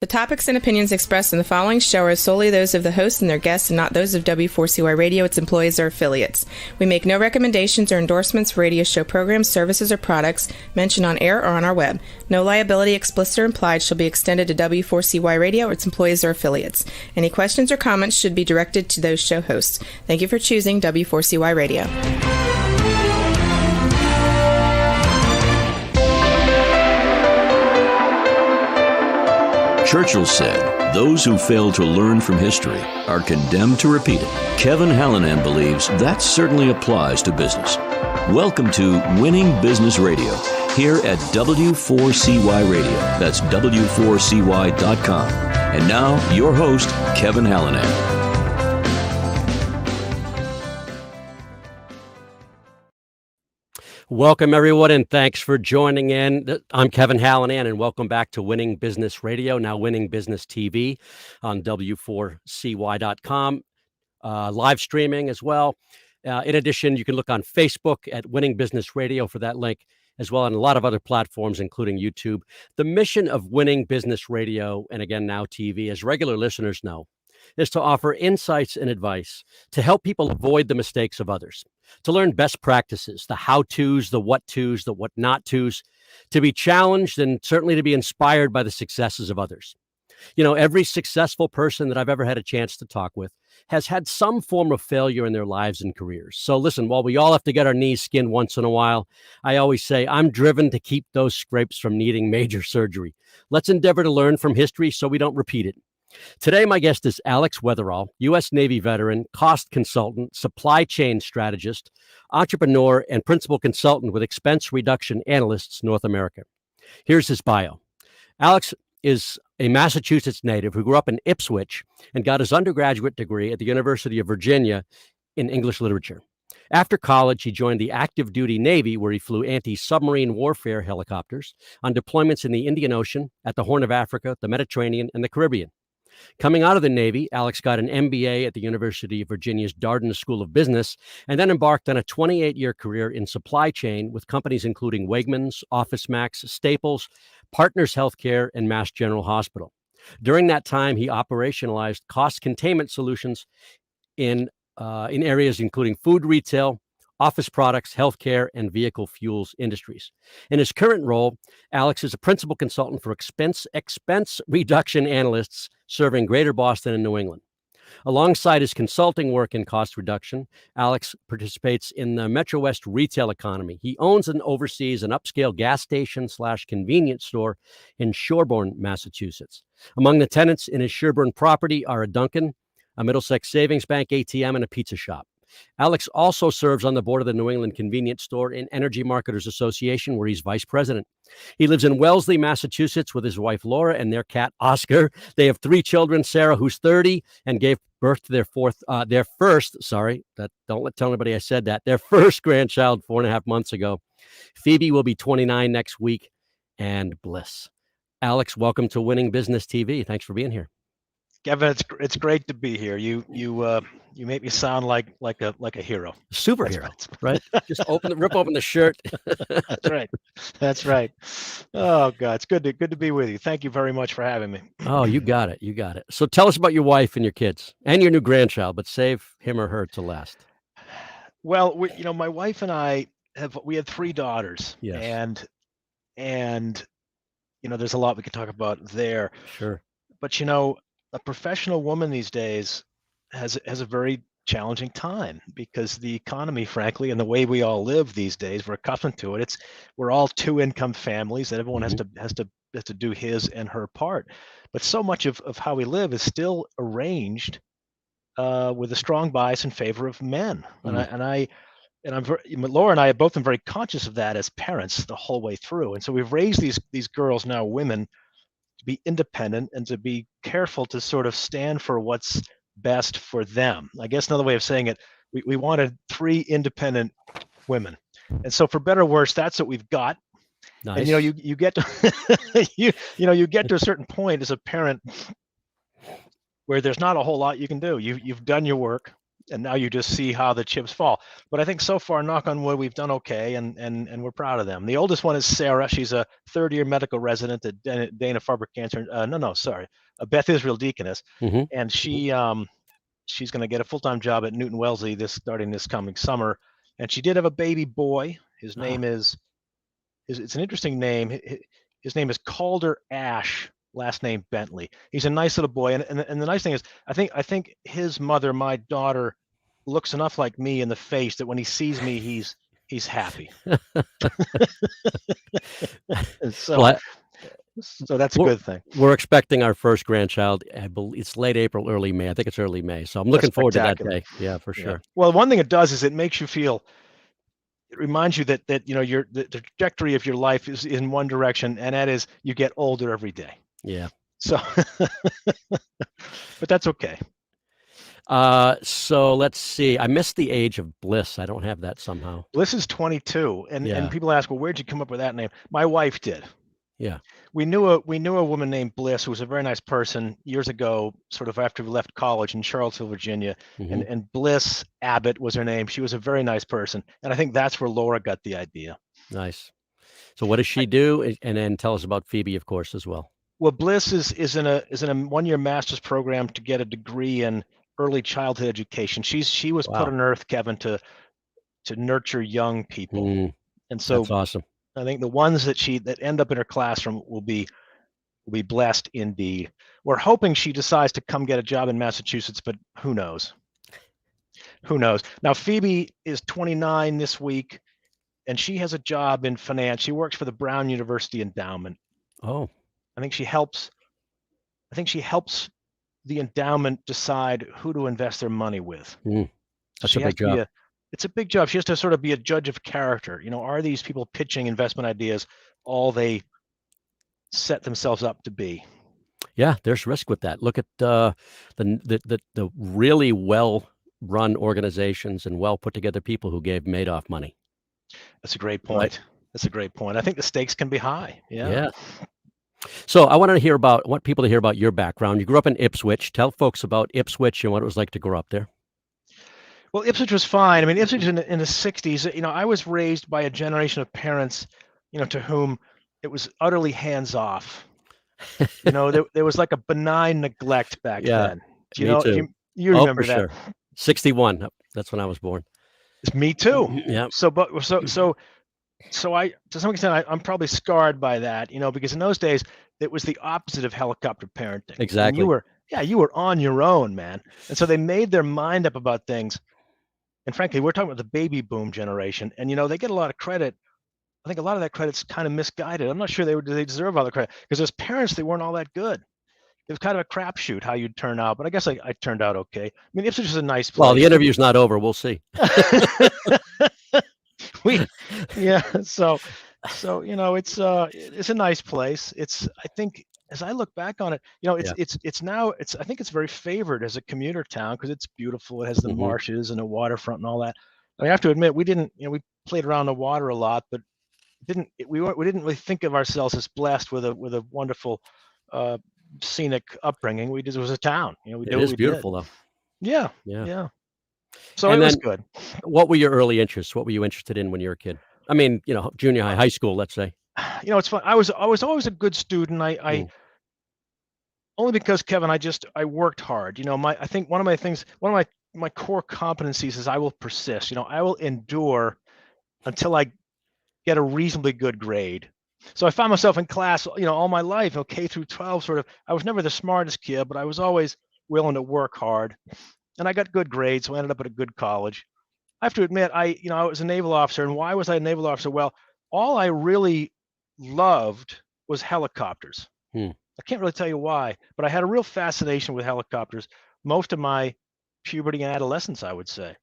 topics and opinions expressed in the following show are solely those of the host and their guests and not those of W4CY Radio, its employees, or affiliates. We make no recommendations or endorsements for radio show programs, services, or products mentioned on air or on our web. No liability, explicit or implied, shall be extended to W4CY Radio or its employees or affiliates. Any questions or comments should be directed to those show hosts. Thank you for choosing W4CY Radio. Churchill said, "Those who fail to learn from history are condemned to repeat it." Kevin Hallinan believes that certainly applies to business. Welcome to Winning Business Radio, here at W4CY Radio. That's W4CY.com. And now, your host, Kevin Hallinan. Welcome, everyone, and thanks for joining in. I'm Kevin Hallinan, and welcome back to Winning Business Radio, now Winning Business TV on W4CY.com, live streaming as well. In addition, you can look on Facebook at Winning Business Radio for that link, as well, and a lot of other platforms, including YouTube. The mission of Winning Business Radio, and again, now TV, as regular listeners know, is to offer insights and advice to help people avoid the mistakes of others, to learn best practices, the how-tos, the what-tos, the what-not-tos, to be challenged and certainly to be inspired by the successes of others. You know, every successful person that I've ever had a chance to talk with has had some form of failure in their lives and careers. So listen, while we all have to get our knees skinned once in a while, I always say I'm driven to keep those scrapes from needing major surgery. Let's endeavor to learn from history so we don't repeat it. Today, my guest is Alex Weatherall, U.S. Navy veteran, cost consultant, supply chain strategist, entrepreneur, and principal consultant with Expense Reduction Analysts North America. Here's his bio. Alex is a Massachusetts native who grew up in Ipswich and got his undergraduate degree at the University of Virginia in English literature. After college, he joined the active duty Navy, where he flew anti-submarine warfare helicopters on deployments in the Indian Ocean, at the Horn of Africa, the Mediterranean, and the Caribbean. Coming out of the Navy, Alex got an MBA at the University of Virginia's Darden School of Business, and then embarked on a 28-year career in supply chain with companies including Wegmans, OfficeMax, Staples, Partners Healthcare, and Mass General Hospital. During that time, he operationalized cost containment solutions in areas including food retail, office products, healthcare, and vehicle fuels industries. In his current role, Alex is a principal consultant for expense reduction analysts serving Greater Boston and New England. Alongside his consulting work in cost reduction, Alex participates in the Metro West retail economy. He owns and oversees an upscale gas station/convenience store in Sherborne, Massachusetts. Among the tenants in his Sherborne property are a Dunkin', a Middlesex Savings Bank ATM, and a pizza shop. Alex also serves on the board of the New England Convenience Store and Energy Marketers Association, where he's vice president. He lives in Wellesley, Massachusetts, with his wife, Laura, and their cat, Oscar. They have 3 children, Sarah, who's 30, and gave birth to their first grandchild 4.5 months ago. Phoebe will be 29 next week, and bliss. Alex, welcome to Winning Business TV. Thanks for being here. Kevin, it's great to be here. You make me sound like a hero. Superhero, right? Just rip open the shirt. That's right. Oh God, it's good to be with you. Thank you very much for having me. Oh, you got it. So tell us about your wife and your kids and your new grandchild, but save him or her to last. Well, my wife and I had 3 daughters. Yes. And there's a lot we could talk about there. Sure. But a professional woman these days has a very challenging time, because the economy, frankly, and the way we all live these days, we're accustomed to it. We're all 2-income families, and everyone has to do his and her part. But so much of how we live is still arranged with a strong bias in favor of men. Laura and I have both been very conscious of that as parents the whole way through. And so we've raised these girls, now women, to be independent and to be careful to sort of stand for what's best for them. I guess another way of saying it, we wanted 3 independent women. And so for better or worse, that's what we've got. Nice. And you get to you get to a certain point as a parent where there's not a whole lot you can do. You've done your work. and now you just see how the chips fall. But I think so far, knock on wood, we've done okay, and we're proud of them. The oldest one is Sarah. She's a third-year medical resident at Dana-Farber Cancer. Beth Israel Deaconess, Mm-hmm. and she's going to get a full-time job at Newton Wellesley starting this coming summer. And she did have a baby boy. His name is it's an interesting name. His name is Calder Ash. Last name Bentley. He's a nice little boy, and the nice thing is, I think his mother, my daughter, looks enough like me in the face that when he sees me, he's happy. So that's a good thing. We're expecting our first grandchild. I believe it's late April, early May. I think it's early May. So I'm looking forward to that day. Yeah, for sure. Well, one thing it does is it makes you feel. It reminds you that the trajectory of your life is in one direction, and that is you get older every day. Yeah. So, but that's okay. So let's see. I missed the age of Bliss. I don't have that somehow. Bliss is 22, and people ask, well, where'd you come up with that name? My wife did. Yeah. We knew a woman named Bliss who was a very nice person years ago, sort of after we left college in Charlottesville, Virginia, and Bliss Abbott was her name. She was a very nice person, and I think that's where Laura got the idea. Nice. So what does she do? And then tell us about Phoebe, of course, as well. Well, Bliss is in a 1-year master's program to get a degree in early childhood education. She was put on earth, Kevin, to nurture young people, and so that's awesome. I think the ones that end up in her classroom will be blessed indeed. We're hoping she decides to come get a job in Massachusetts, but who knows? Who knows? Now Phoebe is 29 this week, and she has a job in finance. She works for the Brown University Endowment. Oh. I think she helps the endowment decide who to invest their money with. That's a big job. It's a big job. She has to sort of be a judge of character. Are these people pitching investment ideas all they set themselves up to be? Yeah, there's risk with that. Look at the really well-run organizations and well-put-together people who gave Madoff money. That's a great point. Right? That's a great point. I think the stakes can be high. Yeah. So I want people to hear about your background. You grew up in Ipswich. Tell folks about Ipswich and what it was like to grow up there. Well, Ipswich was fine. I mean, Ipswich in the 60s, I was raised by a generation of parents, to whom it was utterly hands off. There was like a benign neglect back then. Me too. You remember that? Sure. 61. That's when I was born. It's me too. Yeah. So I, to some extent, I'm probably scarred by that, because in those days it was the opposite of helicopter parenting. Exactly. And you were on your own, man. And so they made their mind up about things. And frankly, we're talking about the baby boom generation, and they get a lot of credit. I think a lot of that credit's kind of misguided. I'm not sure they deserve all the credit, because as parents, they weren't all that good. It was kind of a crapshoot how you'd turn out, but I guess I turned out okay. I mean, Ipswich is a nice place. Well, the interview's not over. We'll see. So it's a nice place. I think as I look back on it, I think it's very favored as a commuter town because it's beautiful. It has the marshes and the waterfront and all that. I have to admit, we didn't, we played around the water a lot, but we didn't really think of ourselves as blessed with a wonderful scenic upbringing. It was a town. It is beautiful though. Yeah. So it was good. What were your early interests? What were you interested in when you were a kid? I mean, junior high, high school, let's say. It's fun. I was always a good student. I only because, Kevin, I worked hard. I think one of my core competencies is I will persist. I will endure until I get a reasonably good grade. So I found myself in class, all my life, K through 12, sort of. I was never the smartest kid, but I was always willing to work hard. And I got good grades, so I ended up at a good college. I have to admit, I was a naval officer. And why was I a naval officer? Well, all I really loved was helicopters. I can't really tell you why, but I had a real fascination with helicopters most of my puberty and adolescence, I would say.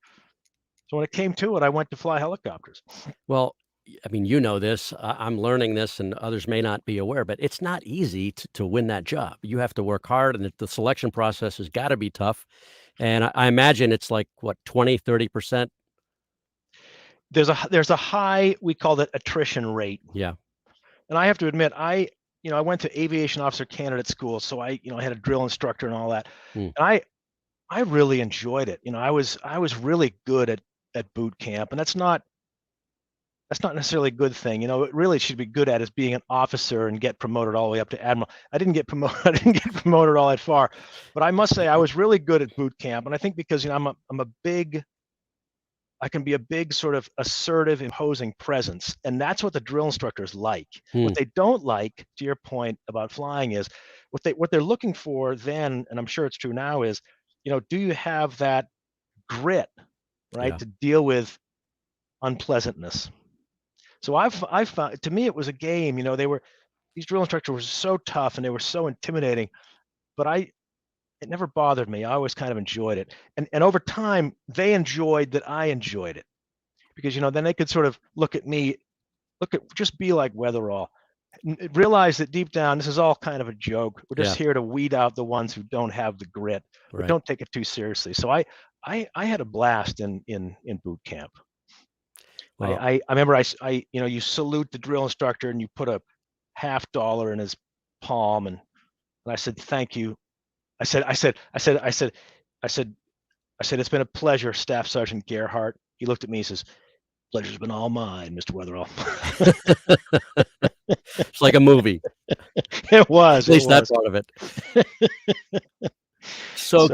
So when it came to it, I went to fly helicopters. Well, I mean, this. I'm learning this, and others may not be aware, but it's not easy to win that job. You have to work hard, and the selection process has got to be tough. And I imagine it's like, what, 20, 30%? There's a high, we call it attrition rate. Yeah. And I have to admit, I went to aviation officer candidate school. So I had a drill instructor and all that. And I really enjoyed it. I was really good at boot camp, and that's not necessarily a good thing. It really should be good at is being an officer and get promoted all the way up to admiral. I didn't get promoted. I didn't get promoted all that far, but I must say I was really good at boot camp, and I think because I can be a big sort of assertive, imposing presence, and that's what the drill instructors like. Hmm. What they don't like, to your point about flying, is what they're looking for then, and I'm sure it's true now, is do you have that grit, right, Yeah. to deal with unpleasantness? So I've found, to me it was a game. These drill instructors were so tough and they were so intimidating, but it never bothered me. I always kind of enjoyed it, and over time they enjoyed that I enjoyed it, because then they could sort of just be like Weatherall, realize that deep down this is all kind of a joke. We're just Yeah. here to weed out the ones who don't have the grit or Right. don't take it too seriously. So I had a blast in boot camp. Well, I remember you salute the drill instructor and you put a $50 in his palm, and I said thank you. I said it's been a pleasure, Staff Sergeant Gerhardt. He looked at me and says, pleasure's been all mine, Mr. Weatherall. it's like a movie. It was. At least it that was. part of it. So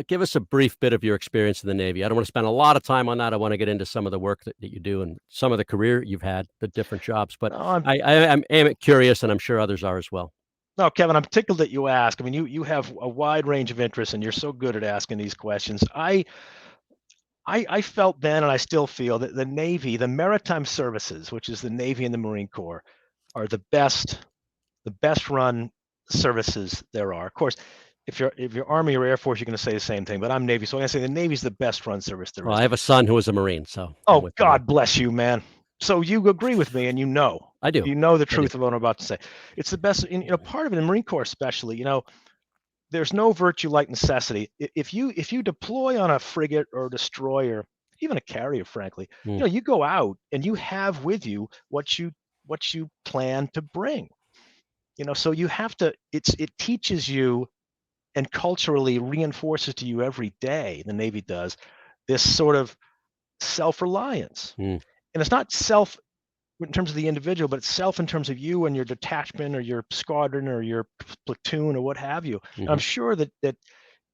give us a brief bit of your experience in the Navy. I don't want to spend a lot of time on that. I want to get into some of the work that you do and some of the career you've had, the different jobs. But I'm curious, and I'm sure others are as well. No, Kevin, I'm tickled that you ask. I mean, you have a wide range of interests, and you're so good at asking these questions. I felt then, and I still feel, that the Navy, the maritime services, which is the Navy and the Marine Corps, are the best run services there are. Of course, if you're Army or Air Force, you're going to say the same thing. But I'm Navy, so I'm going to say the Navy's the best run service there Well, is. I have a son who was a Marine, so oh, God bless you, man. So you agree with me, and I do. You know the truth of what I'm about to say. It's the best. Part of it in the Marine Corps, especially. There's no virtue like necessity. If you deploy on a frigate or a destroyer, even a carrier, frankly, you go out and you have with you what you plan to bring. So you have to. It teaches you and culturally reinforces to you every day. The Navy does this sort of self-reliance, and it's not self in terms of the individual, but it's self in terms of you and your detachment or your squadron or your platoon or what have you. I'm sure that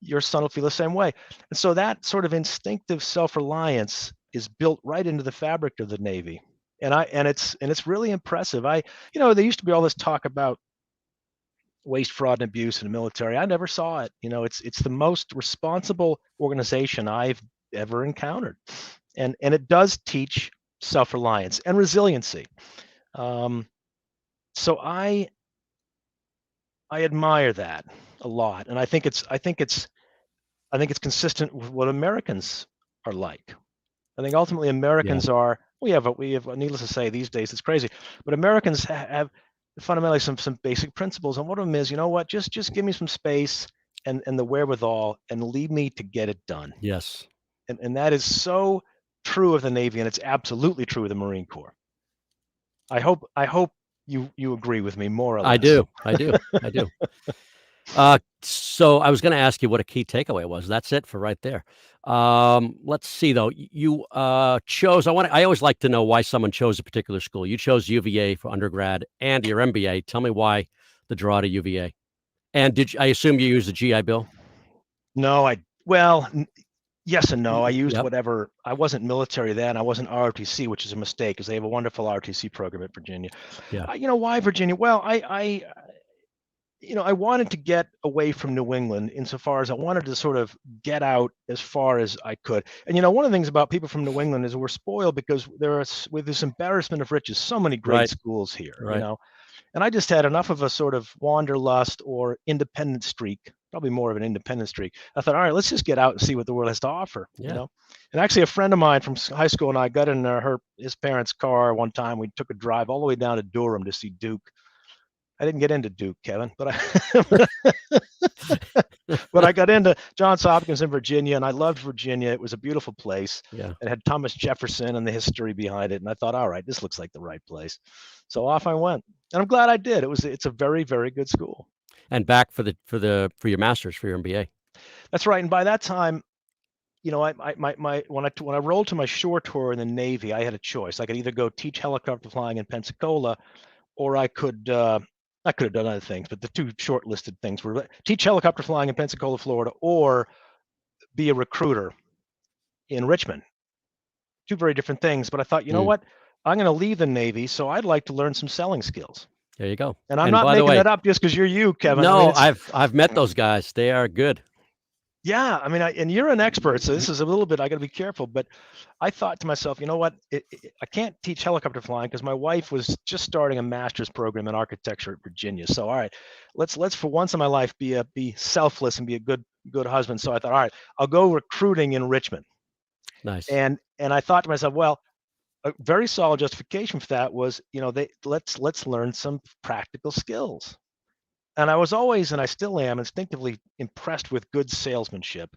your son will feel the same way. And so that sort of instinctive self-reliance is built right into the fabric of the Navy. And it's really impressive. There used to be all this talk about waste, fraud, and abuse in the military. I never saw it. It's the most responsible organization I've ever encountered. And it does teach self-reliance and resiliency. So I admire that a lot, and I think it's consistent with what Americans are like. I think ultimately Americans are. We have needless to say, these days it's crazy, but Americans have fundamentally some basic principles, and one of them is, just give me some space and the wherewithal, and leave me to get it done. Yes, and that is so true of the Navy, and it's absolutely true of the Marine Corps. I hope you agree with me more or less. I do. So I was going to ask you what a key takeaway was. That's it for right there. Let's see though. You chose. I always like to know why someone chose a particular school. You chose UVA for undergrad and your MBA. Tell me why the draw to UVA. And I assume you used the GI Bill? No, yes and no. I used whatever. I wasn't military then. I wasn't ROTC, which is a mistake because they have a wonderful ROTC program at Virginia. Yeah. Why Virginia? Well, I wanted to get away from New England insofar as I wanted to sort of get out as far as I could. And one of the things about people from New England is we're spoiled because with this embarrassment of riches, so many great schools here. Right. And I just had enough of a sort of wanderlust or independent streak, probably more of an independent streak. I thought, all right, let's just get out and see what the world has to offer. Yeah. And actually, a friend of mine from high school and I got in his parents' car one time. We took a drive all the way down to Durham to see Duke. I didn't get into Duke, Kevin, but I got into Johns Hopkins in Virginia, and I loved Virginia. It was a beautiful place. Yeah. It had Thomas Jefferson and the history behind it, and I thought, all right, this looks like the right place. So off I went, and I'm glad I did. It's a very, very good school. And back for your master's, for your MBA. That's right. And by that time, you know, when I rolled to my shore tour in the Navy, I had a choice. I could either go teach helicopter flying in Pensacola, or I could have done other things. But the two shortlisted things were teach helicopter flying in Pensacola, Florida, or be a recruiter in Richmond. Two very different things. But I thought, you know what? I'm going to leave the Navy, so I'd like to learn some selling skills. There you go. And I'm not making that up just because you're you, Kevin. No, I mean, I've met those guys. They are good. Yeah, I mean, and you're an expert, so this is a little bit, I got to be careful, but I thought to myself, you know what, I can't teach helicopter flying because my wife was just starting a master's program in architecture at Virginia. So, all right, let's for once in my life be selfless and be a good husband. So I thought, all right, I'll go recruiting in Richmond. Nice. And I thought to myself, well, a very solid justification for that was, you know, let's learn some practical skills. And I was always, and I still am, instinctively impressed with good salesmanship,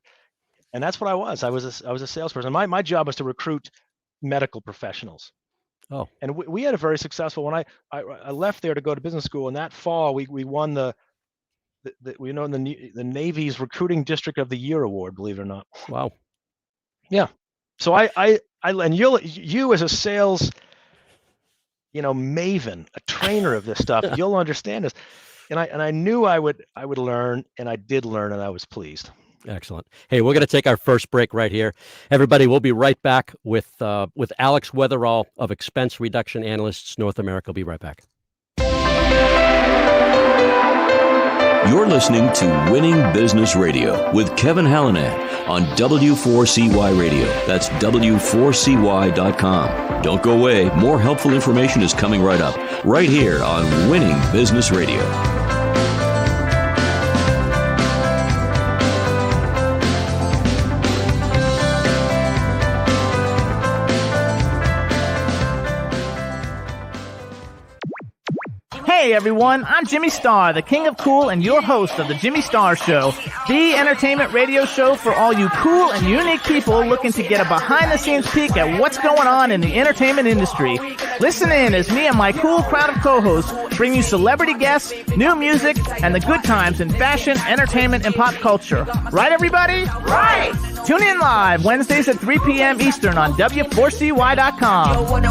and that's what I was. I was a salesperson. My job was to recruit medical professionals. Oh, and we had a very successful. When I left there to go to business school, and that fall we won the Navy's Recruiting District of the Year award. Believe it or not. Wow. Yeah. So I and you as a sales, you know, maven, a trainer of this stuff, you'll understand this. And I knew I would learn, and I did learn, and I was pleased. Excellent. Hey, we're going to take our first break right here. Everybody, we'll be right back with Alex Weatherall of Expense Reduction Analysts North America. We'll be right back. You're listening to Winning Business Radio with Kevin Hallinan on W4CY Radio. That's W4CY.com. Don't go away. More helpful information is coming right up, right here on Winning Business Radio. Hey everyone, I'm Jimmy Starr, the king of cool and your host of the Jimmy Starr Show, the entertainment radio show for all you cool and unique people looking to get a behind-the-scenes peek at what's going on in the entertainment industry. Listen in as me and my cool crowd of co-hosts bring you celebrity guests, new music, and the good times in fashion, entertainment, and pop culture. Right, everybody? Right! Tune in live Wednesdays at 3 p.m. Eastern on W4CY.com.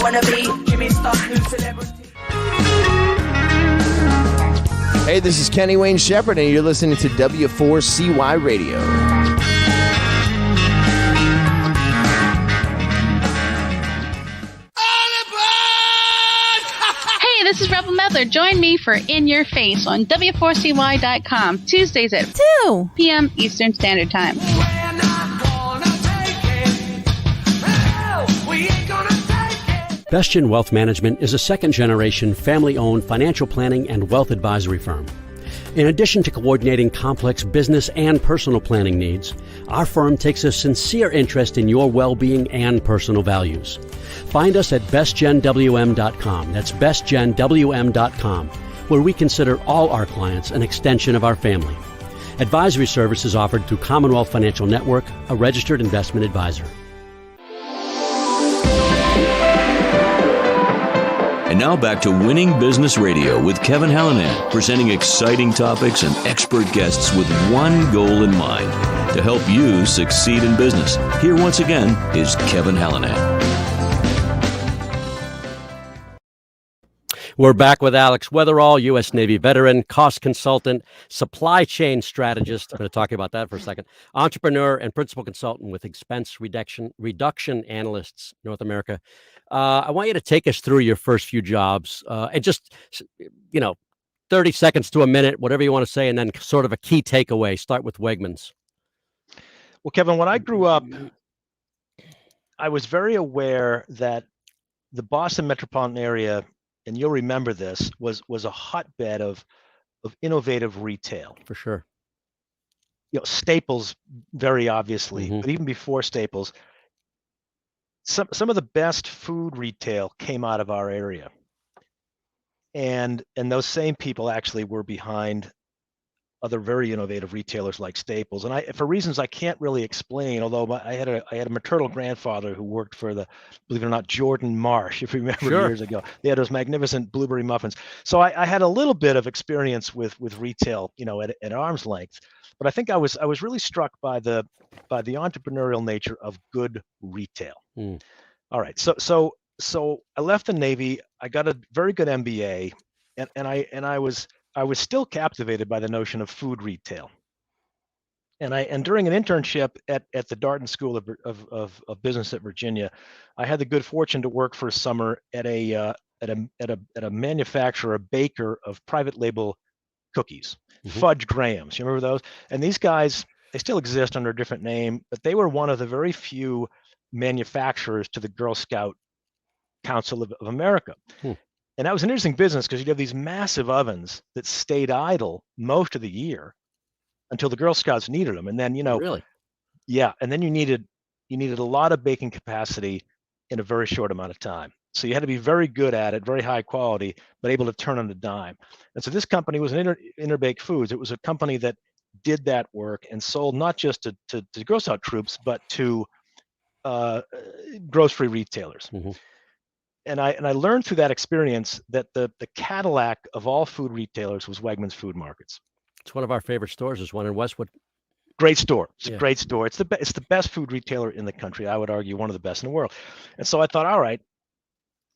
Hey, this is Kenny Wayne Shepherd, and you're listening to W4CY Radio. Hey, this is Rebel Medler. Join me for In Your Face on W4CY.com, Tuesdays at 2 p.m. Eastern Standard Time. Bestgen Wealth Management is a second-generation, family-owned financial planning and wealth advisory firm. In addition to coordinating complex business and personal planning needs, our firm takes a sincere interest in your well-being and personal values. Find us at bestgenwm.com. That's bestgenwm.com, where we consider all our clients an extension of our family. Advisory services offered through Commonwealth Financial Network, a registered investment advisor. And now back to Winning Business Radio with Kevin Hallinan, presenting exciting topics and expert guests with one goal in mind, to help you succeed in business. Here once again is Kevin Hallinan. We're back with Alex Weatherall, U.S. Navy veteran, cost consultant, supply chain strategist. I'm going to talk about that for a second. Entrepreneur and principal consultant with Expense Reduction Analysts North America. I want you to take us through your first few jobs and just, 30 seconds to a minute, whatever you want to say, and then sort of a key takeaway. Start with Wegmans. Well, Kevin, when I grew up, I was very aware that the Boston metropolitan area, and you'll remember this, was a hotbed of innovative retail. For sure. Staples, very obviously, but even before Staples, some of the best food retail came out of our area. And those same people actually were behind other very innovative retailers like Staples. And for reasons I can't really explain, although I had a maternal grandfather who worked for believe it or not, Jordan Marsh, if you remember Sure. years ago. They had those magnificent blueberry muffins. So I had a little bit of experience with retail, at arm's length. But I think I was really struck by the entrepreneurial nature of good retail. Mm. All right. So I left the Navy. I got a very good MBA, and I was still captivated by the notion of food retail. And during an internship at the Darden School of Business at Virginia, I had the good fortune to work for a summer at a manufacturer, a baker of private label cookies, Fudge Grahams. You remember those? And these guys, they still exist under a different name, but they were one of the very few manufacturers to the Girl Scout Council of America. And that was an interesting business because you'd have these massive ovens that stayed idle most of the year until the Girl Scouts needed them. And then, Really? Yeah. And then you needed a lot of baking capacity in a very short amount of time. So you had to be very good at it, very high quality, but able to turn on a dime. And so this company was an Interbake Foods. It was a company that did that work and sold not just to Girl Scout troops, but to grocery retailers. And I learned through that experience that the Cadillac of all food retailers was Wegmans Food Markets. It's one of our favorite stores. There's one in Westwood. Great store. It's a great store. It's the best food retailer in the country. I would argue one of the best in the world. And so I thought, all right,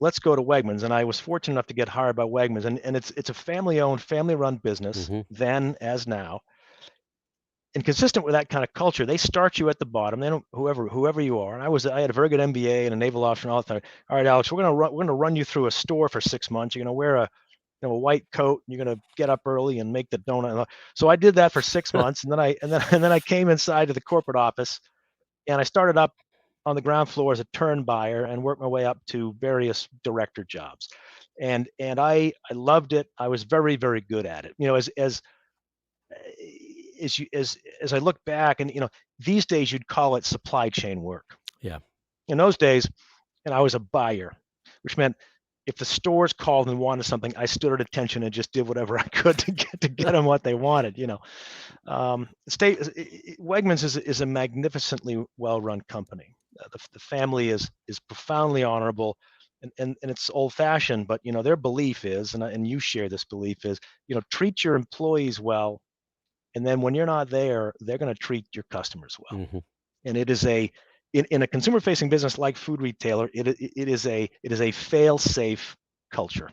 let's go to Wegmans. And I was fortunate enough to get hired by Wegmans. And it's a family-owned, family-run business then as now. And consistent with that kind of culture, they start you at the bottom. They don't whoever you are. And I had a very good MBA and a naval officer and all that. All right, Alex, we're gonna run you through a store for 6 months. You're gonna wear a white coat. And you're gonna get up early and make the donut. So I did that for 6 months, and then I came inside to the corporate office, and I started up on the ground floor as a turn buyer and worked my way up to various director jobs. And I loved it. I was very, very good at it. As I look back, and these days you'd call it supply chain work. Yeah. In those days, and I was a buyer, which meant if the stores called and wanted something, I stood at attention and just did whatever I could to get them what they wanted. Wegmans is a magnificently well-run company. The family is profoundly honorable, and it's old-fashioned, but their belief is, and you share this belief, is treat your employees well. And then when you're not there, they're going to treat your customers well. And it is in a consumer-facing business like food retailer, it is a fail-safe culture.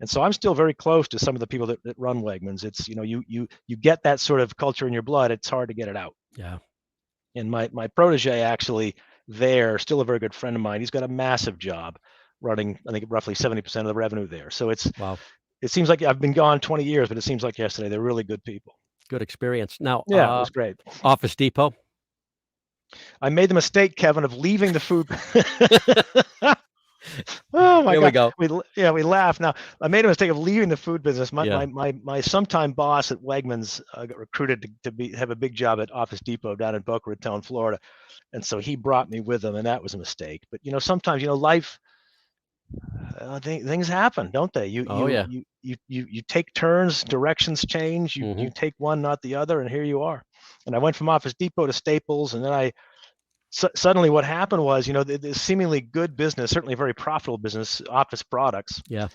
And so I'm still very close to some of the people that run Wegmans. It's you get that sort of culture in your blood. It's hard to get it out. Yeah. And my protege actually there, still a very good friend of mine. He's got a massive job running, I think roughly 70% of the revenue there. So it's wow. It seems like I've been gone 20 years, but it seems like yesterday. They're really good people. Good experience. Now, yeah, it was great. Office Depot. I made the mistake, Kevin, of leaving the food. Oh my God. We go. We laugh. Now, I made a mistake of leaving the food business. My sometime boss at Wegmans got recruited to have a big job at Office Depot down in Boca Raton, Florida. And so he brought me with him, and that was a mistake. But sometimes life, things happen, don't they? You take turns, directions change, you take one, not the other, and here you are. And I went from Office Depot to Staples, and then suddenly what happened was, this seemingly good business, certainly a very profitable business, office products. Yeah.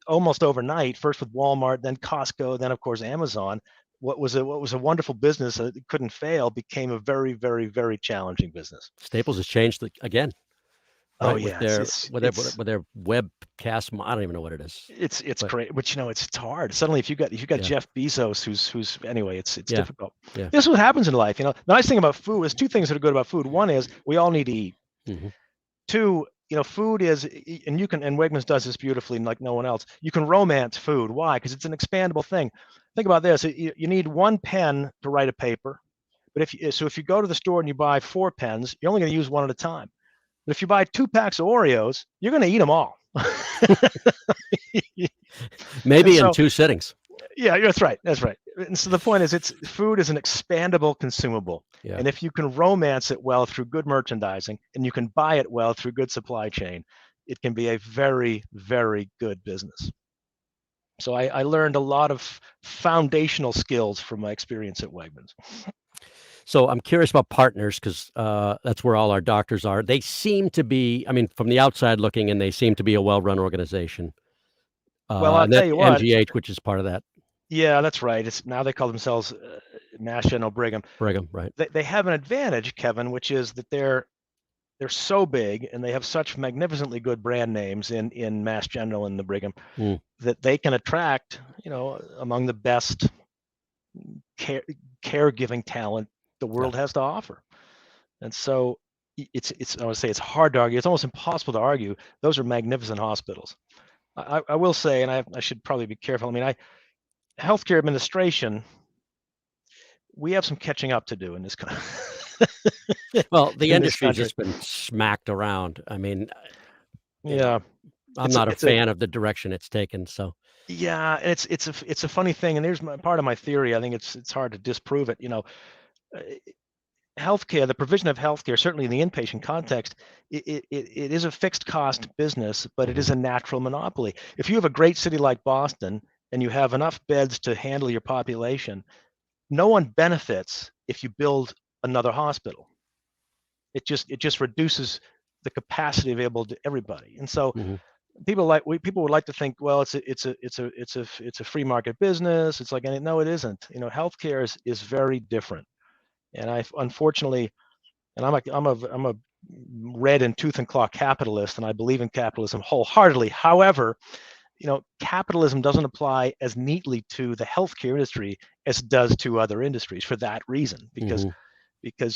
Almost overnight, first with Walmart, then Costco, then of course Amazon. What was a wonderful business that couldn't fail became a very, very, very challenging business. Staples has changed again. Right? Oh yeah, with their webcast, I don't even know what it is. It's great, but it's hard. Suddenly, if you got Jeff Bezos, who's anyway, it's difficult. Yeah. This is what happens in life. The nice thing about food is two things that are good about food. One is we all need to eat. Two, food is, and Wegmans does this beautifully, like no one else. You can romance food. Why? Because it's an expandable thing. Think about this: you need one pen to write a paper, but if you go to the store and you buy 4 pens, you're only going to use one at a time. But if you buy 2 packs of Oreos, you're going to eat them all. Maybe in 2 sittings. Yeah, that's right. That's right. And so the point is, food is an expandable consumable. Yeah. And if you can romance it well through good merchandising, and you can buy it well through good supply chain, it can be a very, very good business. So I learned a lot of foundational skills from my experience at Wegmans. So I'm curious about partners because that's where all our doctors are. They seem to be, I mean, from the outside looking in, they seem to be a well-run organization. Well, I'll And tell that you what. MGH, which is part of that. Yeah, that's right. It's now they call themselves Mass General Brigham. Brigham, right? They have an advantage, Kevin, which is that they're so big and they have such magnificently good brand names in Mass General and the Brigham that they can attract, among the best caregiving talent the world has to offer. And so I would say it's hard to argue. It's almost impossible to argue. Those are magnificent hospitals. I will say, and I should probably be careful. I mean, healthcare administration, we have some catching up to do in this country. Well, the industry's just been smacked around. I mean, yeah, I'm not a fan of the direction it's taken. So yeah, it's a funny thing, and there's part of my theory. I think it's hard to disprove it. Healthcare, the provision of healthcare, certainly in the inpatient context, it is a fixed cost business, but it is a natural monopoly. If you have a great city like Boston and you have enough beds to handle your population, no one benefits if you build another hospital. It just reduces the capacity available to everybody. And so people would like to think, well, it's a free market business. It's like, no, it isn't. Healthcare is very different. And unfortunately, and I'm a red in tooth and claw capitalist, and I believe in capitalism wholeheartedly. However, capitalism doesn't apply as neatly to the healthcare industry as it does to other industries for that reason, because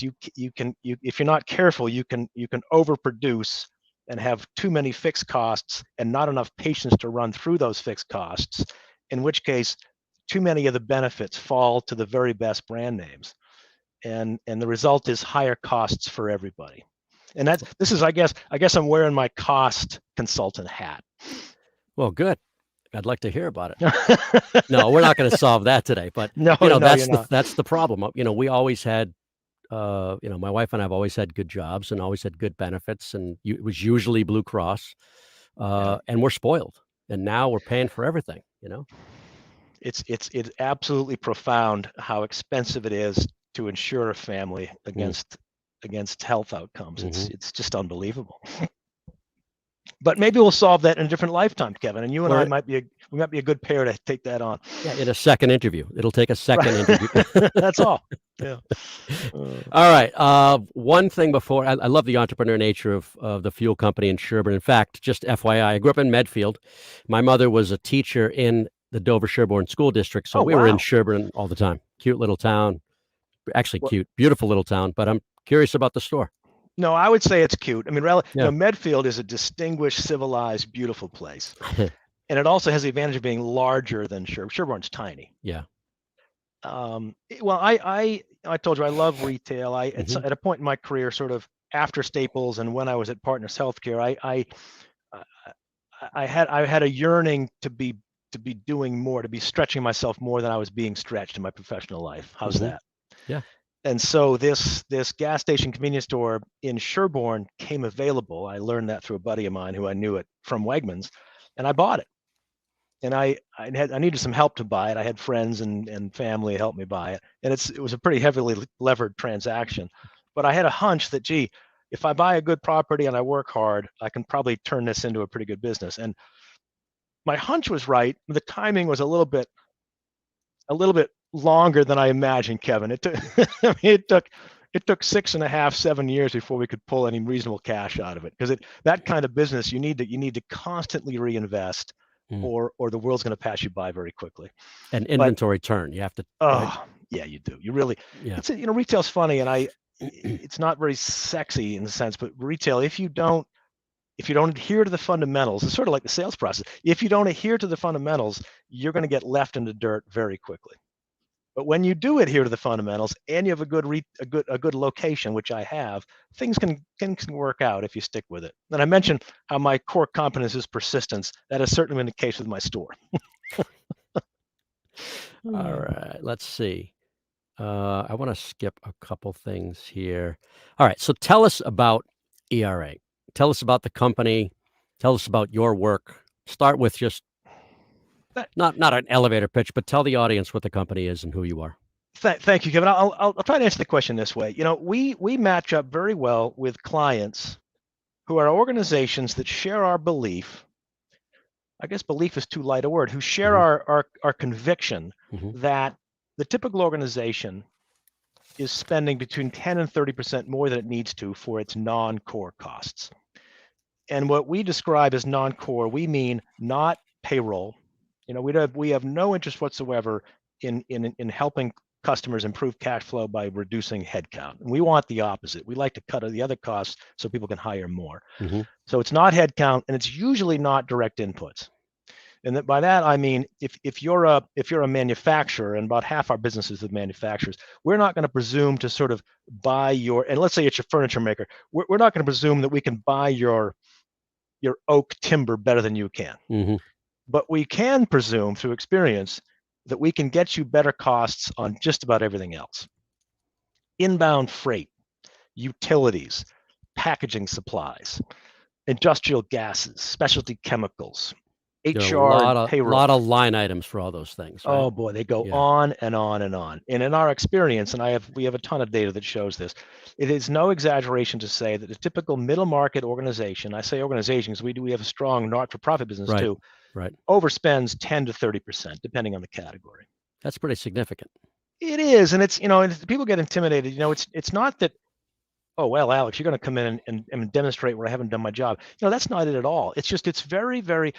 you if you're not careful, you can overproduce and have too many fixed costs and not enough patients to run through those fixed costs, in which case too many of the benefits fall to the very best brand names. And the result is higher costs for everybody. And this is, I guess I'm wearing my cost consultant hat. Well, good. I'd like to hear about it. No, we're not going to solve that today, but that's the problem. We always had, my wife and I have always had good jobs and always had good benefits, and it was usually Blue Cross, and we're spoiled, and now we're paying for everything. It's absolutely profound how expensive it is to insure a family against health outcomes. It's just unbelievable. But maybe we'll solve that in a different lifetime, Kevin. And you and I might be a good pair to take that on. Yeah, in a second interview. It'll take a second interview. That's all. Yeah. All right. One thing before, I love the entrepreneur nature of the fuel company in Sherburne. In fact, just FYI, I grew up in Medfield. My mother was a teacher in the Dover Sherburne School District, so we were in Sherburne all the time. Cute little town. Actually cute, beautiful little town, but I'm curious about the store. No, I would say it's cute. I mean, Medfield is a distinguished, civilized, beautiful place. And it also has the advantage of being larger than Sherburne. Sherburne's tiny. Yeah. Well, I told you I love retail. At a point in my career, sort of after Staples and when I was at Partners Healthcare, I had a yearning to be doing more, to be stretching myself more than I was being stretched in my professional life. How's that? Yeah. And so this gas station convenience store in Sherburne came available. I learned that through a buddy of mine who I knew it from Wegmans, and I bought it. And I needed some help to buy it. I had friends and family help me buy it, and it was a pretty heavily levered transaction. But I had a hunch that, gee, if I buy a good property and I work hard, I can probably turn this into a pretty good business. And my hunch was right. The timing was a little bit longer than I imagined, Kevin. It took it took 6.5, 7 years before we could pull any reasonable cash out of it, because that kind of business you need to constantly reinvest, or the world's going to pass you by very quickly. And inventory turn, you have to. Yeah, you do. You really. Yeah. It's retail's funny, and it's not very sexy in the sense, but retail, if you don't adhere to the fundamentals, it's sort of like the sales process. If you don't adhere to the fundamentals, you're going to get left in the dirt very quickly. But when you do adhere to the fundamentals and you have a good location, which I have, things can work out if you stick with it. And I mentioned how my core competence is persistence. That has certainly been the case with my store. All right, let's see. I want to skip a couple things here. All right, so tell us about ERA. Tell us about the company. Tell us about your work. Start with just Not an elevator pitch, but tell the audience what the company is and who you are. Thank you, Kevin. I'll try to answer the question this way. We match up very well with clients who are organizations that share our belief. I guess belief is too light a word. Who share our conviction that the typical organization is spending between 10 and 30% more than it needs to for its non-core costs. And what we describe as non-core, we mean not payroll. We have no interest whatsoever in helping customers improve cash flow by reducing headcount. And we want the opposite. We like to cut the other costs so people can hire more. So it's not headcount, and it's usually not direct inputs. And by that I mean, if you're a manufacturer, and about half our business is with manufacturers, we're not going to presume to sort of buy and let's say it's your furniture maker, we're not going to presume that we can buy your oak timber better than you can. But we can presume through experience that we can get you better costs on just about everything else. Inbound freight, utilities, packaging supplies, industrial gases, specialty chemicals, HR, payroll. A lot of line items for all those things. Right? Oh boy, they go on and on and on. And in our experience, and we have a ton of data that shows this, it is no exaggeration to say that a typical middle market organization, I say organization because we have a strong not-for-profit business too, overspends 10 to 30%, depending on the category. That's pretty significant. It is, and it's people get intimidated. It's not that, oh well, Alex, you're going to come in and demonstrate where I haven't done my job. That's not it at all. It's just it's very, very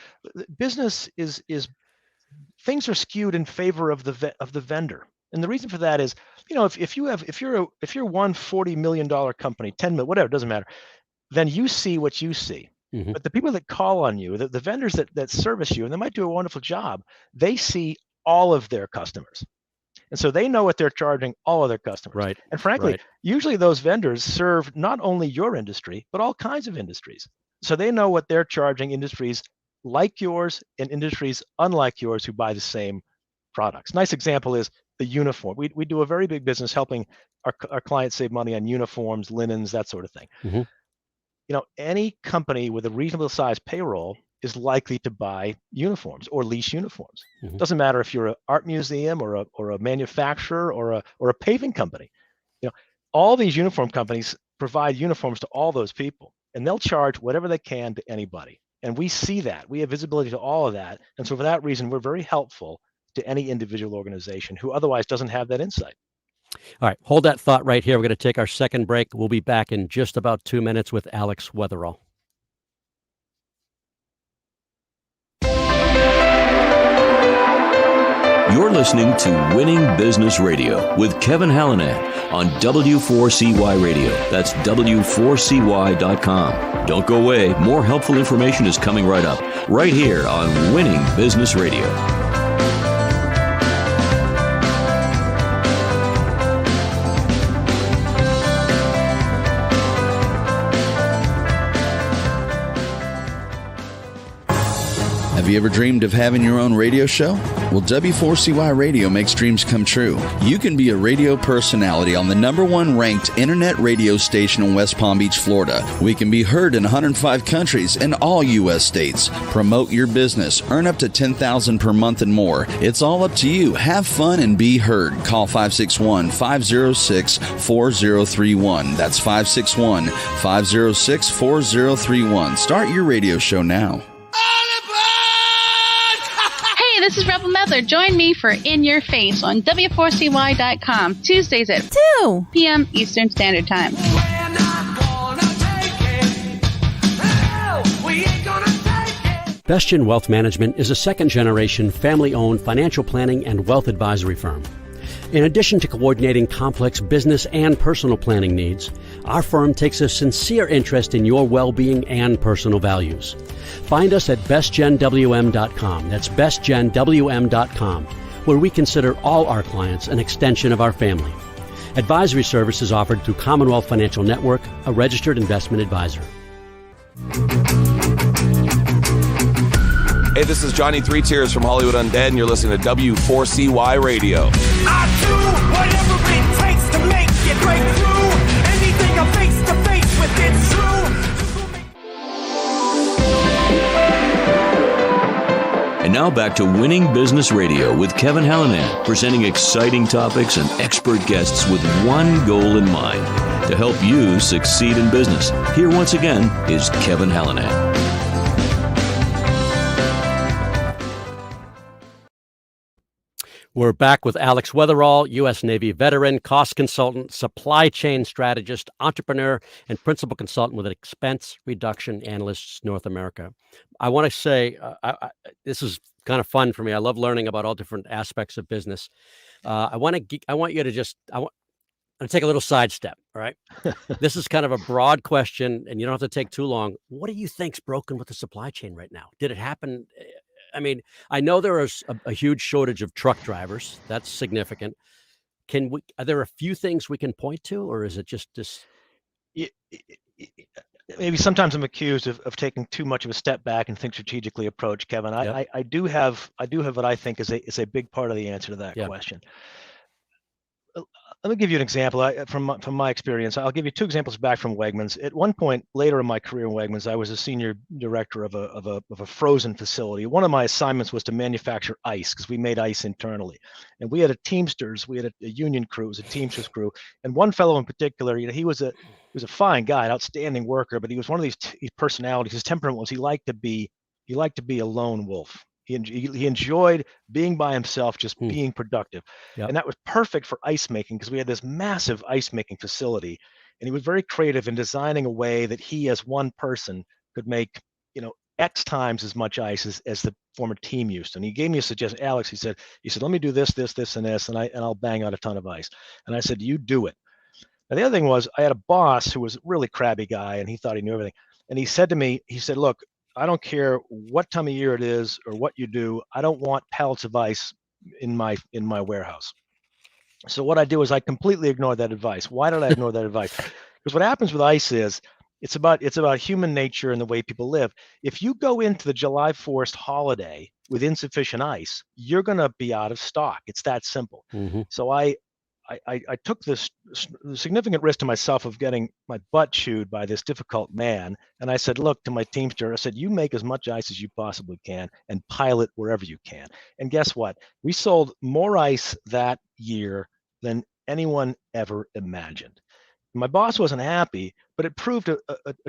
business is things are skewed in favor of the vendor, and the reason for that is if you're one $40 million company, 10 million, whatever, it doesn't matter, then you see what you see. But the people that call on you, the vendors that service you, and they might do a wonderful job, they see all of their customers. And so they know what they're charging all of their customers. Right. And frankly, usually those vendors serve not only your industry, but all kinds of industries. So they know what they're charging industries like yours and industries unlike yours who buy the same products. Nice example is the uniform. We do a very big business helping our clients save money on uniforms, linens, that sort of thing. Any company with a reasonable sized payroll is likely to buy uniforms or lease uniforms. Doesn't matter if you're an art museum or a manufacturer or a paving company. All these uniform companies provide uniforms to all those people, and they'll charge whatever they can to anybody. And we see that. We have visibility to all of that. And so for that reason, we're very helpful to any individual organization who otherwise doesn't have that insight. All right, hold that thought right here. We're going to take our second break. We'll be back in just about 2 minutes with Alex Weatherall. You're listening to Winning Business Radio with Kevin Hallinan on W4CY Radio. That's W4CY.com. Don't go away. More helpful information is coming right up, right here on Winning Business Radio. Have you ever dreamed of having your own radio show? Well, W4CY Radio makes dreams come true. You can be a radio personality on the #1 ranked internet radio station in West Palm Beach, Florida. We can be heard in 105 countries and all U.S. states. Promote your business, earn up to $10,000 per month and more. It's all up to you. Have fun and be heard. Call 561-506-4031. That's 561-506-4031. Start your radio show now. This is Rebel Medler. Join me for In Your Face on W4CY.com, Tuesdays at 2 p.m. Eastern Standard Time. Bestgen Wealth Management is a second-generation, family-owned financial planning and wealth advisory firm. In addition to coordinating complex business and personal planning needs, our firm takes a sincere interest in your well-being and personal values. Find us at bestgenwm.com. That's bestgenwm.com, where we consider all our clients an extension of our family. Advisory service is offered through Commonwealth Financial Network, a registered investment advisor. Hey, this is Johnny Three Tears from Hollywood Undead, and you're listening to W4CY Radio. I do whatever it takes to make it break through. Anything I'm face to face with, it's true. And And now back to Winning Business Radio with Kevin Hallinan, presenting exciting topics and expert guests with one goal in mind, to help you succeed in business. Here once again is Kevin Hallinan. We're back with Alex Weatherall, U.S. Navy veteran, cost consultant, supply chain strategist, entrepreneur, and principal consultant with Expense Reduction Analysts North America. I want to say this is kind of fun for me. I love learning about all different aspects of business. I want you to just I'm going to take a little sidestep. All right, this is kind of a broad question, and you don't have to take too long. What do you think's broken with the supply chain right now? Did it happen? I mean, I know there is a huge shortage of truck drivers. That's significant. Are there a few things we can point to, or is it just this? Maybe sometimes I'm accused of taking too much of a step back and think strategically approach, Kevin. Yep. I do have what I think is a big part of the answer to that question. Let me give you an example from my experience. I'll give you two examples back from Wegmans. At one point later in my career in Wegmans, I was a senior director of a frozen facility. One of my assignments was to manufacture ice, because we made ice internally. And we had a Teamsters, we had a union crew, it was a Teamsters crew. And one fellow in particular, he was a fine guy, an outstanding worker, but he was one of these personalities. His temperament was he liked to be a lone wolf. He enjoyed being by himself, just being productive. Yep. And that was perfect for ice making, because we had this massive ice making facility. And he was very creative in designing a way that he, as one person, could make, X times as much ice as the former team used. And he gave me a suggestion. Alex, he said, let me do this, and this, and I'll bang out a ton of ice. And I said, you do it. Now, the other thing was, I had a boss who was a really crabby guy, and he thought he knew everything. And he said to me, look, I don't care what time of year it is or what you do. I don't want pallets of ice in my warehouse. So what I do is I completely ignore that advice. Why did I ignore that advice? Because what happens with ice is it's about human nature and the way people live. If you go into the July 4th holiday with insufficient ice, you're going to be out of stock. It's that simple. Mm-hmm. So I took this significant risk to myself of getting my butt chewed by this difficult man. And I said, look, to my Teamster, I said, you make as much ice as you possibly can and pile it wherever you can. And guess what? We sold more ice that year than anyone ever imagined. My boss wasn't happy, but it proved a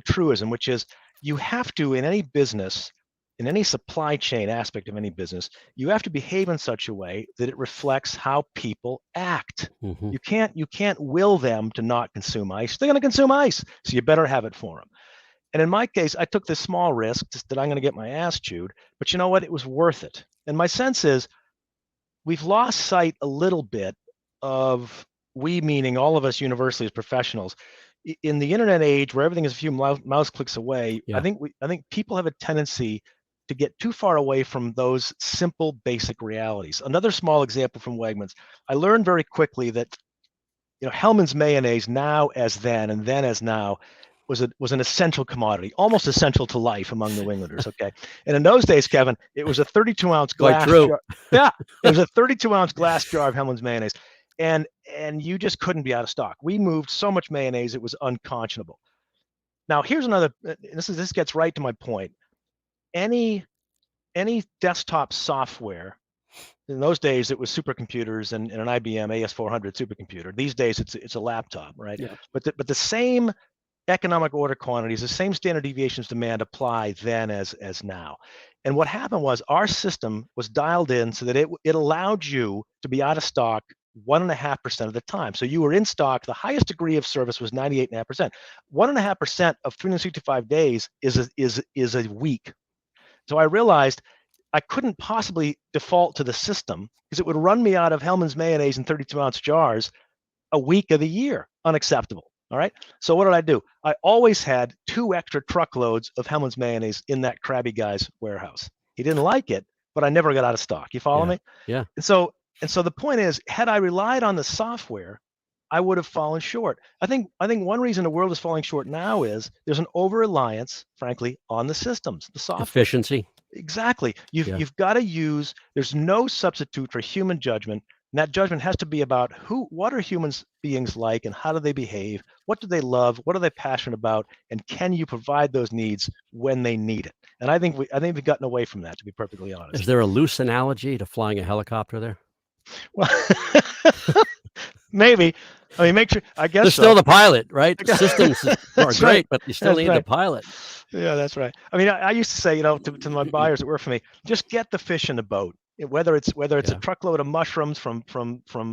truism, which is you have to, in any business, in any supply chain aspect of any business, you have to behave in such a way that it reflects how people act. Mm-hmm. You can't will them to not consume ice. They're going to consume ice, so you better have it for them. And in my case, I took this small risk that I'm going to get my ass chewed, but you know what? It was worth it. And my sense is we've lost sight a little bit of, we meaning all of us universally as professionals, in the internet age where everything is a few mouse clicks away. Yeah. I think people have a tendency to get too far away from those simple, basic realities. Another small example from Wegmans. I learned very quickly that, Hellmann's mayonnaise, now as then and then as now, was an essential commodity, almost essential to life among New Englanders. Okay, and in those days, Kevin, it was a 32-ounce glass jar. Yeah, it was a 32-ounce glass jar of Hellmann's mayonnaise, and you just couldn't be out of stock. We moved so much mayonnaise, it was unconscionable. Now, here's another. This gets right to my point. Any desktop software, in those days it was supercomputers and an IBM AS400 supercomputer. These days it's a laptop, right? Yeah. But the same economic order quantities, the same standard deviations demand apply then as now. And what happened was our system was dialed in so that it allowed you to be out of stock 1.5% of the time. So you were in stock. The highest degree of service was 98.5%. 1.5% of 365 days is a week. So I realized I couldn't possibly default to the system because it would run me out of Hellmann's mayonnaise in 32-ounce jars a week of the year. Unacceptable. All right. So what did I do? I always had 2 extra truckloads of Hellmann's mayonnaise in that crabby guy's warehouse. He didn't like it, but I never got out of stock. You follow me? Yeah. And so the point is, had I relied on the software, I would have fallen short. I think one reason the world is falling short now is there's an over-reliance, frankly, on the systems, the software. Efficiency. Exactly. You've got to use, there's no substitute for human judgment. And that judgment has to be about what are human beings like and how do they behave? What do they love? What are they passionate about? And can you provide those needs when they need it? And I think we've gotten away from that, to be perfectly honest. Is there a loose analogy to flying a helicopter there? Well, maybe. I mean, make sure. I guess there's still the pilot, right? Systems are great, but you still need the pilot. Yeah, that's right. I mean, I used to say, to my buyers that work for me, just get the fish in the boat. Whether it's a truckload of mushrooms from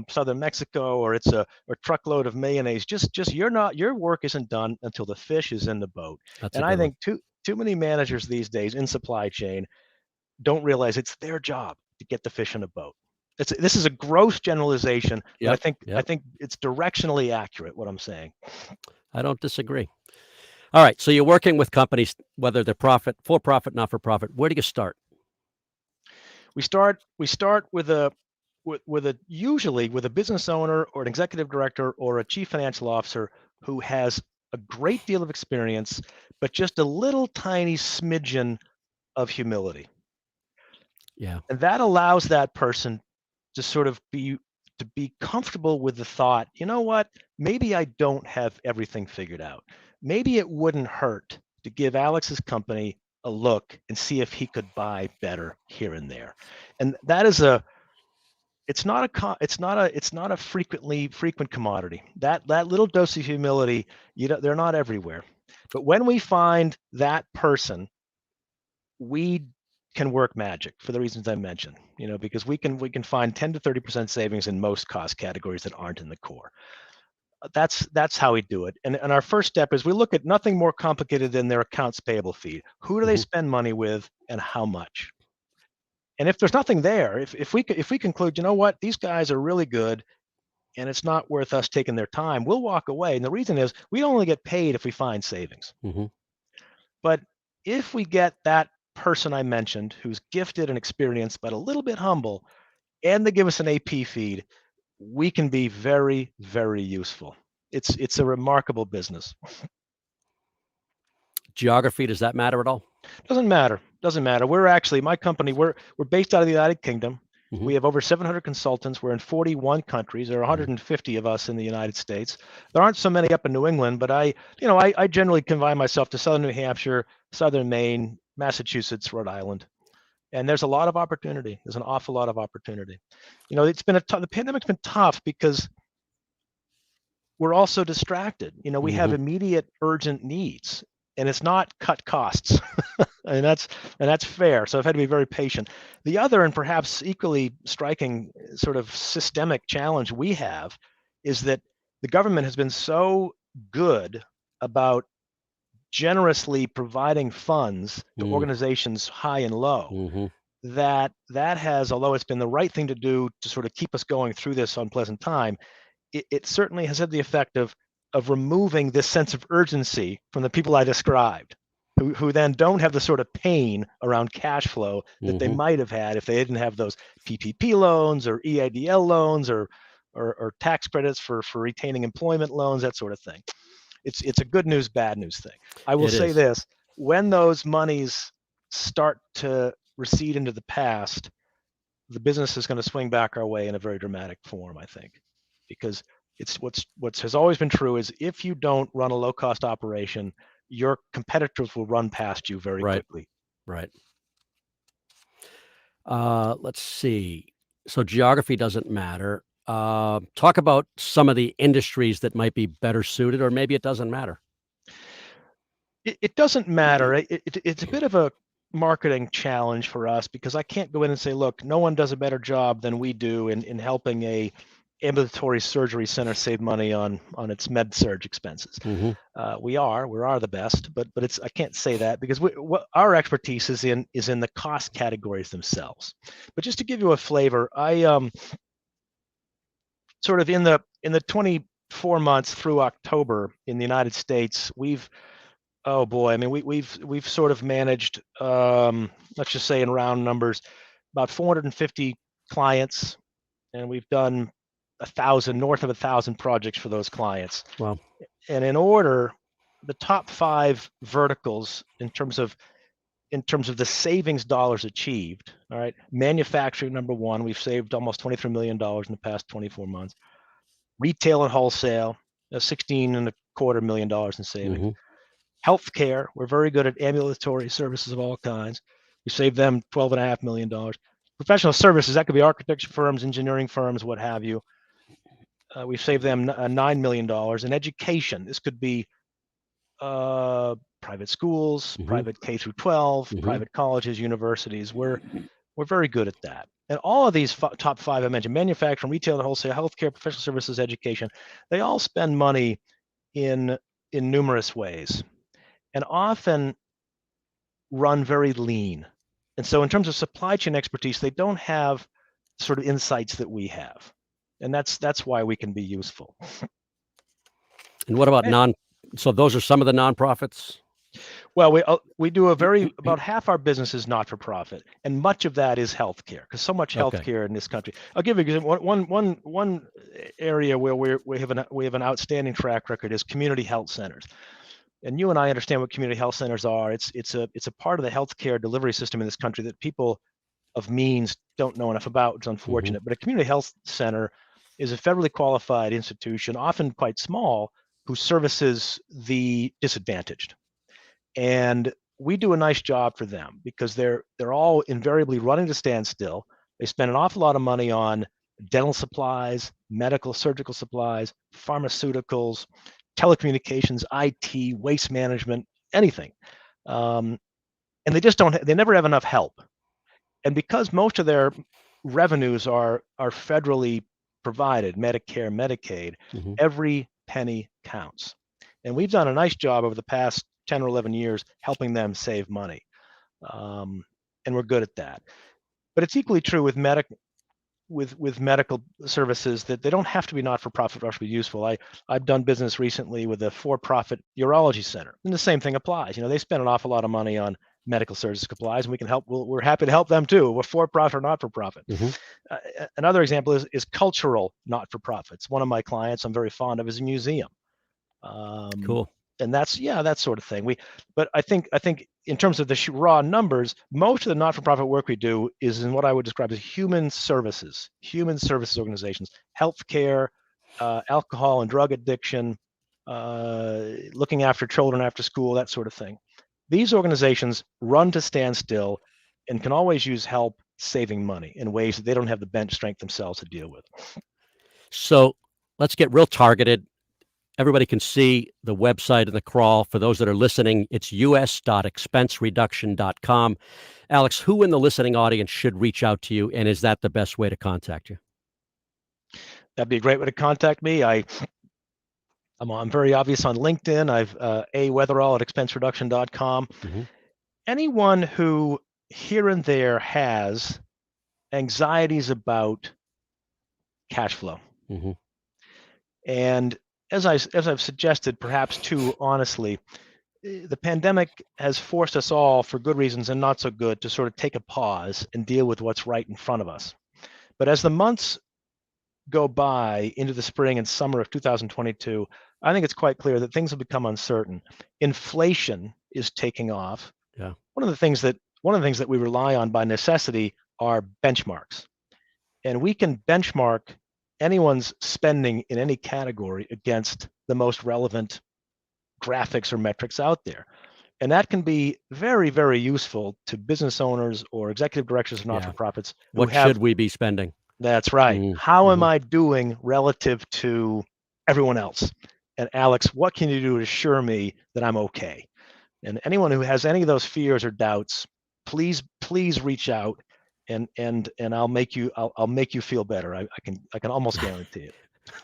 southern Mexico, or it's a truckload of mayonnaise, just your work isn't done until the fish is in the boat. And I think too many managers these days in supply chain don't realize it's their job to get the fish in the boat. This is a gross generalization, but I think it's directionally accurate what I'm saying. I don't disagree. All right, so you're working with companies, whether they're for profit, not for profit. Where do you start? We start usually with a business owner or an executive director or a chief financial officer who has a great deal of experience, but just a little tiny smidgen of humility. Yeah. And that allows that person to sort of be comfortable with the thought, you know what, maybe I don't have everything figured out. Maybe it wouldn't hurt to give Alex's company a look and see if he could buy better here and there. And that is it's not a frequent commodity. That little dose of humility, they're not everywhere. But when we find that person, we can work magic for the reasons I mentioned, because we can find 10 to 30% savings in most cost categories that aren't in the core. That's how we do it. And our first step is we look at nothing more complicated than their accounts payable feed. Who do they spend money with and how much? And if there's nothing there, if we conclude, you know what, these guys are really good and it's not worth us taking their time, we'll walk away. And the reason is we only get paid if we find savings. But if we get that person I mentioned who's gifted and experienced but a little bit humble, and they give us an AP feed, we can be very, very useful. It's a remarkable business. Geography, does that matter at all? Doesn't matter. We're actually, my company, we're based out of the United Kingdom. We have over 700 consultants. We're in 41 countries. There are 150 of us in the United States. There aren't so many up in New England, but I generally confine myself to southern New Hampshire, southern Maine, Massachusetts, Rhode Island. And there's a lot of opportunity. There's an awful lot of opportunity. It's been the pandemic's been tough because we're also distracted. We have immediate urgent needs, and it's not cut costs. and that's fair. So I've had to be very patient. The other, and perhaps equally striking sort of systemic challenge we have is that the government has been so good about generously providing funds to organizations high and low that has, although it's been the right thing to do to sort of keep us going through this unpleasant time, it certainly has had the effect of removing this sense of urgency from the people I described, who then don't have the sort of pain around cash flow that they might have had if they didn't have those PPP loans or EIDL loans or tax credits for retaining employment loans, that sort of thing. It's a good news, bad news thing. I will say this: when those monies start to recede into the past, the business is going to swing back our way in a very dramatic form, I think, because it's what has always been true is if you don't run a low-cost operation, your competitors will run past you very quickly. Right. Let's see. So geography doesn't matter. Talk about some of the industries that might be better suited, or maybe it doesn't matter. It doesn't matter. It's a bit of a marketing challenge for us because I can't go in and say, look, no one does a better job than we do in helping a ambulatory surgery center save money on its med surg expenses. We are the best, but I can't say that because what our expertise is in the cost categories themselves. But just to give you a flavor, I sort of in the 24 months through October in the United States, we've sort of managed, let's just say in round numbers, about 450 clients, and we've done north of 1,000 projects for those clients. Wow. And in order, the top 5 verticals in terms of the savings dollars achieved, all right, manufacturing, number 1, we've saved almost $23 million in the past 24 months. Retail and wholesale, $16.25 million in savings. Healthcare, we're very good at ambulatory services of all kinds. We save them $12.5 million. Professional services, that could be architecture firms, engineering firms, what have you. We've saved them $9 million. In education, this could be private schools, private K through 12, private colleges, universities. We're very good at that. And all of these top five I mentioned, manufacturing, retail and wholesale, healthcare, professional services, education, they all spend money in numerous ways and often run very lean. And so in terms of supply chain expertise, they don't have sort of insights that we have. And that's why we can be useful. And what about so those are some of the nonprofits? Well, we do about half our business is not for profit, and much of that is healthcare, because so much healthcare in this country. I'll give you one area where we have an outstanding track record is community health centers. And you and I understand what community health centers are. It's a part of the healthcare delivery system in this country that people of means don't know enough about. It's unfortunate, but a community health center is a federally qualified institution, often quite small, who services the disadvantaged. And we do a nice job for them because they're all invariably running to standstill. They spend an awful lot of money on dental supplies, medical, surgical supplies, pharmaceuticals, telecommunications, IT, waste management, anything. And they never have enough help. And because most of their revenues are federally provided, Medicare, Medicaid, every penny counts. And we've done a nice job over the past 10 or 11 years helping them save money. And we're good at that. But it's equally true with medical services that they don't have to be not-for-profit for us to be useful. I've done business recently with a for-profit urology center, and the same thing applies. They spend an awful lot of money on medical service supplies, and we can help. We're happy to help them too. We're for-profit or not-for-profit. Another example is cultural not-for-profits. One of my clients I'm very fond of is a museum. Cool. And that sort of thing. But I think in terms of the raw numbers, most of the not-for-profit work we do is in what I would describe as human services organizations, healthcare, alcohol and drug addiction, looking after children after school, that sort of thing. These organizations run to standstill and can always use help saving money in ways that they don't have the bench strength themselves to deal with. So let's get real targeted. Everybody can see the website and the crawl. For those that are listening, it's us.expensereduction.com. Alex, who in the listening audience should reach out to you, and is that the best way to contact you? That'd be a great way to contact me. I'm very obvious on LinkedIn. I've Weatherall at expensereduction.com. Anyone who here and there has anxieties about cash flow. And as I've suggested, perhaps too honestly, the pandemic has forced us all, for good reasons and not so good, to sort of take a pause and deal with what's right in front of us. But as the months go by into the spring and summer of 2022, I think it's quite clear that things have become uncertain. Inflation is taking off. Yeah. One of the things that we rely on by necessity are benchmarks, and we can benchmark anyone's spending in any category against the most relevant graphics or metrics out there. And that can be very, very useful to business owners or executive directors of not-for-profits. What should we be spending? That's right. How am I doing relative to everyone else? And Alex, what can you do to assure me that I'm okay? And anyone who has any of those fears or doubts, please reach out. And I'll make you feel better. I can almost guarantee it.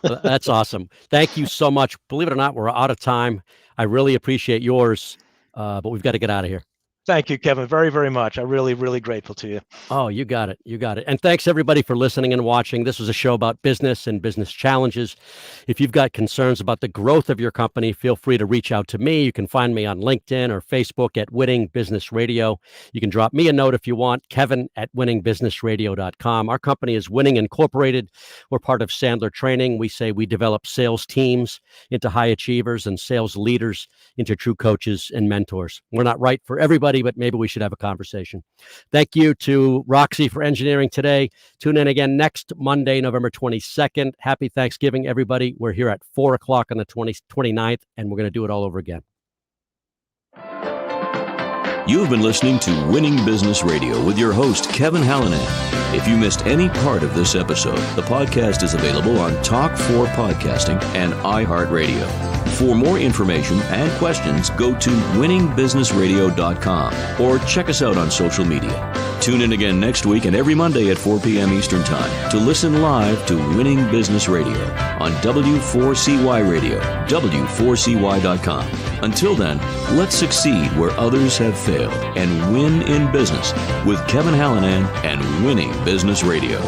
Well, that's awesome. Thank you so much. Believe it or not, we're out of time. I really appreciate yours, but we've got to get out of here. Thank you, Kevin, very, very much. I'm really, really grateful to you. Oh, you got it. You got it. And thanks, everybody, for listening and watching. This was a show about business and business challenges. If you've got concerns about the growth of your company, feel free to reach out to me. You can find me on LinkedIn or Facebook at Winning Business Radio. You can drop me a note if you want, kevin@winningbusinessradio.com. Our company is Winning Incorporated. We're part of Sandler Training. We say we develop sales teams into high achievers and sales leaders into true coaches and mentors. We're not right for everybody, but maybe we should have a conversation. Thank you to Roxy for engineering today. Tune in again next Monday, November 22nd. Happy Thanksgiving, everybody. We're here at 4 o'clock on the 29th, and we're going to do it all over again. You've been listening to Winning Business Radio with your host, Kevin Hallinan. If you missed any part of this episode, the podcast is available on Talk4 Podcasting and iHeartRadio. For more information and questions, go to winningbusinessradio.com or check us out on social media. Tune in again next week and every Monday at 4 p.m. Eastern Time to listen live to Winning Business Radio on W4CY Radio, W4CY.com. Until then, let's succeed where others have failed and win in business with Kevin Hallinan and Winning Business Radio.